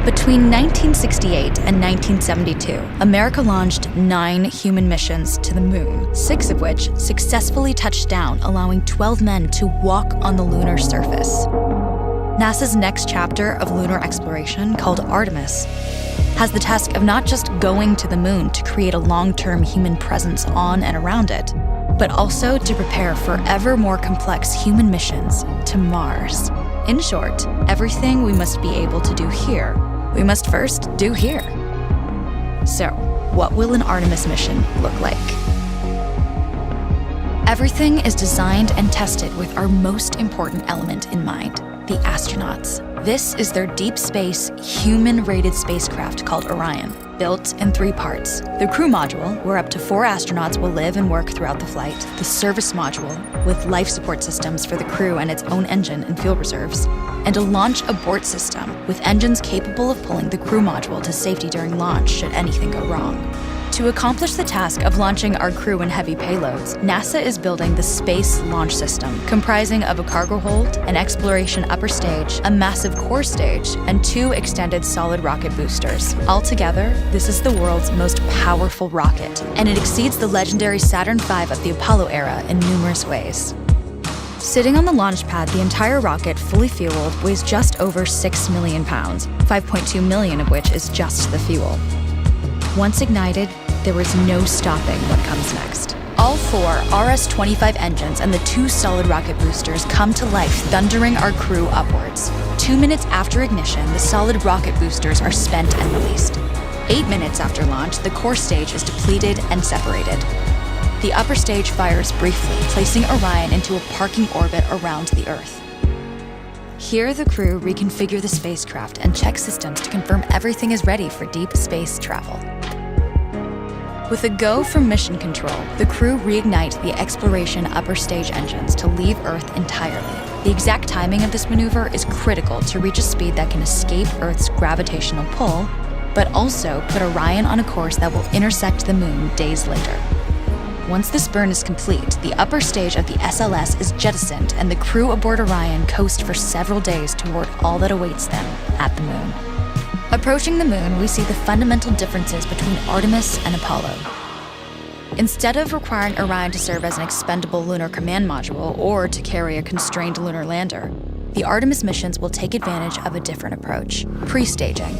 Between 1968 and 1972, America launched 9 human missions to the moon, 6 of which successfully touched down, allowing 12 men to walk on the lunar surface. NASA's next chapter of lunar exploration, called Artemis, has the task of not just going to the moon to create a long-term human presence on and around it, but also to prepare for ever more complex human missions to Mars. In short, everything we must be able to do here, we must first do here. So, what will an Artemis mission look like? Everything is designed and tested with our most important element in mind, the astronauts. This is their deep space, human-rated spacecraft called Orion, built in 3 parts. The crew module, where up to 4 astronauts will live and work throughout the flight. The service module, with life support systems for the crew and its own engine and fuel reserves. And a launch abort system, with engines capable of pulling the crew module to safety during launch should anything go wrong. To accomplish the task of launching our crew and heavy payloads, NASA is building the Space Launch System, comprising of a cargo hold, an exploration upper stage, a massive core stage, and 2 extended solid rocket boosters. Altogether, this is the world's most powerful rocket, and it exceeds the legendary Saturn V of the Apollo era in numerous ways. Sitting on the launch pad, the entire rocket, fully fueled, weighs just over 6 million pounds, 5.2 million of which is just the fuel. Once ignited, there is no stopping what comes next. All 4 RS-25 engines and the 2 solid rocket boosters come to life, thundering our crew upwards. 2 minutes after ignition, the solid rocket boosters are spent and released. 8 minutes after launch, the core stage is depleted and separated. The upper stage fires briefly, placing Orion into a parking orbit around the Earth. Here, the crew reconfigure the spacecraft and check systems to confirm everything is ready for deep space travel. With a go from mission control, the crew reignite the exploration upper stage engines to leave Earth entirely. The exact timing of this maneuver is critical to reach a speed that can escape Earth's gravitational pull, but also put Orion on a course that will intersect the moon days later. Once this burn is complete, the upper stage of the SLS is jettisoned and the crew aboard Orion coast for several days toward all that awaits them at the moon. Approaching the moon, we see the fundamental differences between Artemis and Apollo. Instead of requiring Orion to serve as an expendable lunar command module or to carry a constrained lunar lander, the Artemis missions will take advantage of a different approach: pre-staging.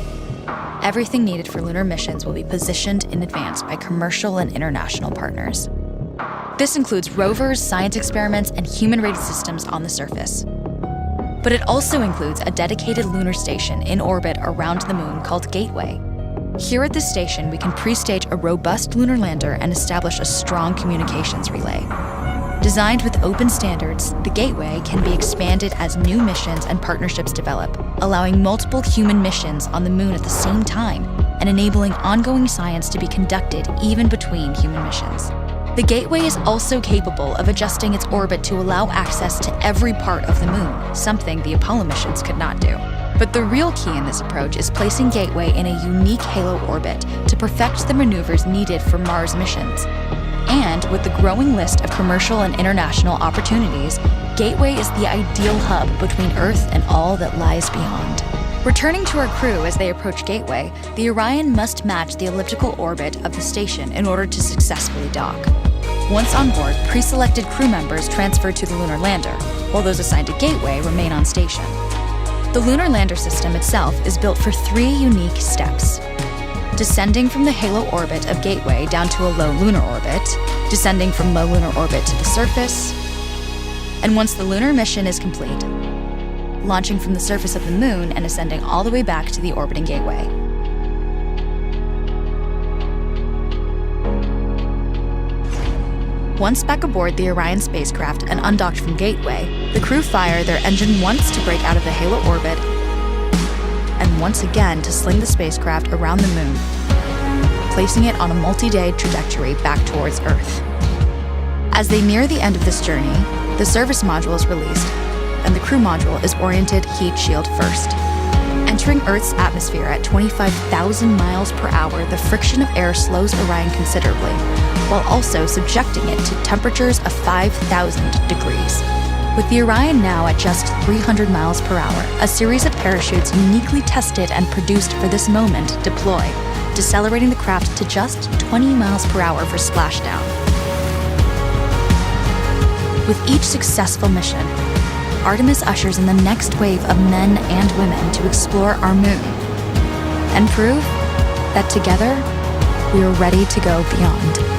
Everything needed for lunar missions will be positioned in advance by commercial and international partners. This includes rovers, science experiments, and human-rated systems on the surface. But it also includes a dedicated lunar station in orbit around the moon called Gateway. Here at this station, we can pre-stage a robust lunar lander and establish a strong communications relay. Designed with open standards, the Gateway can be expanded as new missions and partnerships develop, allowing multiple human missions on the moon at the same time and enabling ongoing science to be conducted even between human missions. The Gateway is also capable of adjusting its orbit to allow access to every part of the moon, something the Apollo missions could not do. But the real key in this approach is placing Gateway in a unique halo orbit to perfect the maneuvers needed for Mars missions. And with the growing list of commercial and international opportunities, Gateway is the ideal hub between Earth and all that lies beyond. Returning to our crew as they approach Gateway, the Orion must match the elliptical orbit of the station in order to successfully dock. Once on board, pre-selected crew members transfer to the lunar lander, while those assigned to Gateway remain on station. The lunar lander system itself is built for 3 unique steps: descending from the halo orbit of Gateway down to a low lunar orbit, descending from low lunar orbit to the surface, and once the lunar mission is complete, launching from the surface of the moon and ascending all the way back to the orbiting Gateway. Once back aboard the Orion spacecraft and undocked from Gateway, the crew fire their engine once to break out of the halo orbit and once again to sling the spacecraft around the moon, placing it on a multi-day trajectory back towards Earth. As they near the end of this journey, the service module is released, and the crew module is oriented heat shield first. Entering Earth's atmosphere at 25,000 miles per hour, the friction of air slows Orion considerably, while also subjecting it to temperatures of 5,000 degrees. With the Orion now at just 300 miles per hour, a series of parachutes uniquely tested and produced for this moment deploy, decelerating the craft to just 20 miles per hour for splashdown. With each successful mission, Artemis ushers in the next wave of men and women to explore our moon and prove that together we are ready to go beyond.